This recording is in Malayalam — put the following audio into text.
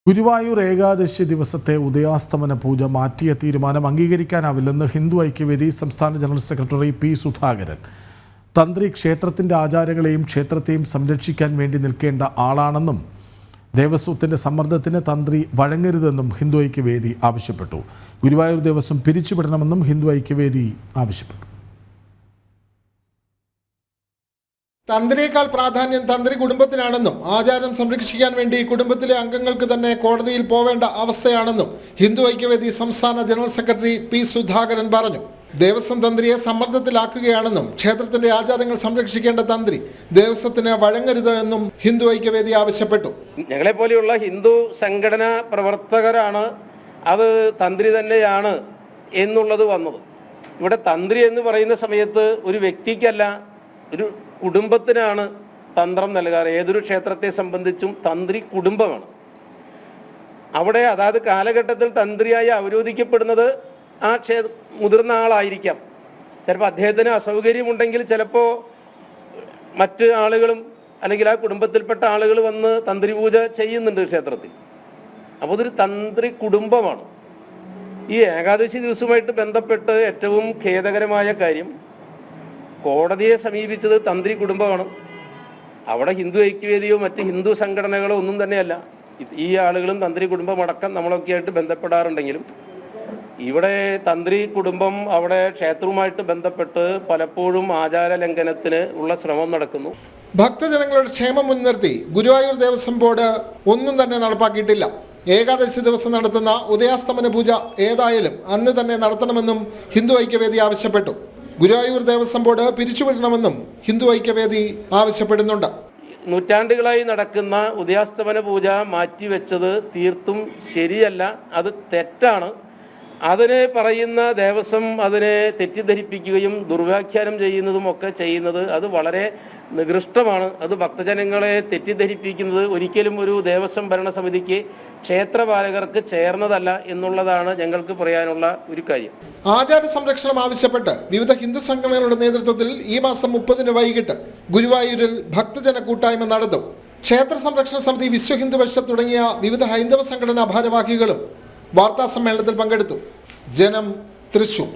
ഗുരുവായൂർ ഏകാദശി ദിവസത്തെ ഉദയാസ്തമന പൂജ മാറ്റിയ തീരുമാനം അംഗീകരിക്കാനാവില്ലെന്ന് ഹിന്ദു ഐക്യവേദി സംസ്ഥാന ജനറൽ സെക്രട്ടറി പി സുധാകരൻ. തന്ത്രി ക്ഷേത്രത്തിന്റെ ആചാരങ്ങളെയും ക്ഷേത്രത്തെയും സംരക്ഷിക്കാൻ വേണ്ടി നിൽക്കേണ്ട ആളാണെന്നും ദേവസ്വത്തിന്റെ സമ്മർദ്ദത്തിന് തന്ത്രി വഴങ്ങരുതെന്നും ഹിന്ദു ഐക്യവേദി ആവശ്യപ്പെട്ടു. ഗുരുവായൂർ ദേവസ്വം പിരിച്ചുവിടണമെന്നും ഹിന്ദു ഐക്യവേദി ആവശ്യപ്പെട്ടു. തന്ത്രിയേക്കാൾ പ്രാധാന്യം തന്ത്രി കുടുംബത്തിനാണെന്നും ആചാരം സംരക്ഷിക്കാൻ വേണ്ടി കുടുംബത്തിലെ അംഗങ്ങൾക്ക് തന്നെ കോടതിയിൽ പോവേണ്ട അവസ്ഥയാണെന്നും ഹിന്ദു ഐക്യവേദി സംസ്ഥാന ജനറൽ സെക്രട്ടറി പി സുധാകരൻ പറഞ്ഞു. ദേവസ്വം തന്ത്രിയെ സമ്മർദ്ദത്തിലാക്കുകയാണെന്നും ക്ഷേത്രത്തിന്റെ ആചാരങ്ങൾ സംരക്ഷിക്കേണ്ട തന്ത്രി ദേവസ്വത്തിന് വഴങ്ങരുത് എന്നും ഹിന്ദു ഐക്യവേദി ആവശ്യപ്പെട്ടു. ഞങ്ങളെ പോലെയുള്ള ഹിന്ദു സംഘടനാ പ്രവർത്തകരാണ് അത് തന്ത്രി തന്നെയാണ് എന്നുള്ളത് വന്നത്. ഇവിടെ തന്ത്രി എന്ന് പറയുന്ന സമയത്ത് ഒരു വ്യക്തിക്കല്ല, ഒരു കുടുംബത്തിനാണ് തന്ത്രം നൽകാറ്. ഏതൊരു ക്ഷേത്രത്തെ സംബന്ധിച്ചും തന്ത്രി കുടുംബമാണ്. അവിടെ അതാത് കാലഘട്ടത്തിൽ തന്ത്രിയായി അവരോധിക്കപ്പെടുന്നത് ആ മുതിർന്ന ആളായിരിക്കാം. ചിലപ്പോൾ അദ്ദേഹത്തിന് അസൗകര്യമുണ്ടെങ്കിൽ ചിലപ്പോൾ മറ്റ് ആളുകളും അല്ലെങ്കിൽ ആ കുടുംബത്തിൽപ്പെട്ട ആളുകൾ വന്ന് തന്ത്രി പൂജ ചെയ്യുന്നുണ്ട് ക്ഷേത്രത്തിൽ. അപ്പോൾ അതൊരു തന്ത്രി കുടുംബമാണ്. ഈ ഏകാദശി ദിവസവുമായിട്ട് ബന്ധപ്പെട്ട് ഏറ്റവും ഖേദകരമായ കാര്യം, കോടതിയെ സമീപിച്ചത് തന്ത്രി കുടുംബമാണ്. അവിടെ ഹിന്ദു ഐക്യവേദിയോ മറ്റ് ഹിന്ദു സംഘടനകളോ ഒന്നും തന്നെയല്ല. ഈ ആളുകളും തന്ത്രി കുടുംബമടക്കം നമ്മളൊക്കെ ആയിട്ട് ബന്ധപ്പെടാറുണ്ടെങ്കിലും ഇവിടെ തന്ത്രി കുടുംബം അവിടെ ക്ഷേത്രവുമായിട്ട് ബന്ധപ്പെട്ട് പലപ്പോഴും ആചാര ലംഘനത്തിന് ഉള്ള ശ്രമം നടക്കുന്നു. ഭക്തജനങ്ങളുടെ ക്ഷേമം മുൻനിർത്തി ഗുരുവായൂർ ദേവസ്വം ബോർഡ് ഒന്നും തന്നെ നടപ്പാക്കിയിട്ടില്ല. ഏകാദശി ദിവസം നടത്തുന്ന ഉദയാസ്തമന പൂജ ഏതായാലും അന്ന് തന്നെ നടത്തണമെന്നും ഹിന്ദു ഐക്യവേദി ആവശ്യപ്പെട്ടു. ഗുരുവായൂർ ദേവസ്വം ബോർഡ് പിരിച്ചുവിടണമെന്നും ഹിന്ദു ഐക്യവേദി ആവശ്യപ്പെടുന്നുണ്ട്. നൂറ്റാണ്ടുകളായി നടക്കുന്ന ഉദയാസ്തമന പൂജ മാറ്റിവെച്ചത് തീർത്തും ശരിയല്ല, അത് തെറ്റാണ്. അതിനെ പറയുന്ന ദേവസ്വം അതിനെ തെറ്റിദ്ധരിപ്പിക്കുകയും ദുർവ്യാഖ്യാനം ചെയ്യുന്നതും ഒക്കെ ചെയ്യുന്നത് അത് വളരെ നികൃഷ്ടമാണ്. അത് ഭക്തജനങ്ങളെ തെറ്റിദ്ധരിപ്പിക്കുന്നത് ഒരിക്കലും ഒരു ദേവസ്വം ഭരണസമിതിക്ക്, ക്ഷേത്രപാലകർക്ക് ചേർന്നതല്ല എന്നുള്ളതാണ് ഞങ്ങൾക്ക് പറയാനുള്ള ഒരു കാര്യം. ആചാര സംരക്ഷണം ആവശ്യപ്പെട്ട് വിവിധ ഹിന്ദു സംഘടനകളുടെ നേതൃത്വത്തിൽ ഈ മാസം 30-ന് വൈകിട്ട് ഗുരുവായൂരിൽ ഭക്തജന കൂട്ടായ്മ നടത്തും. ക്ഷേത്ര സംരക്ഷണ സമിതി, വിശ്വ ഹിന്ദു പരിഷത്ത് തുടങ്ങിയ വിവിധ ഹൈന്ദവ സംഘടനാ ഭാരവാഹികളും വാർത്താ സമ്മേളനത്തിൽ പങ്കെടുത്തു. ജനം, തൃശൂർ.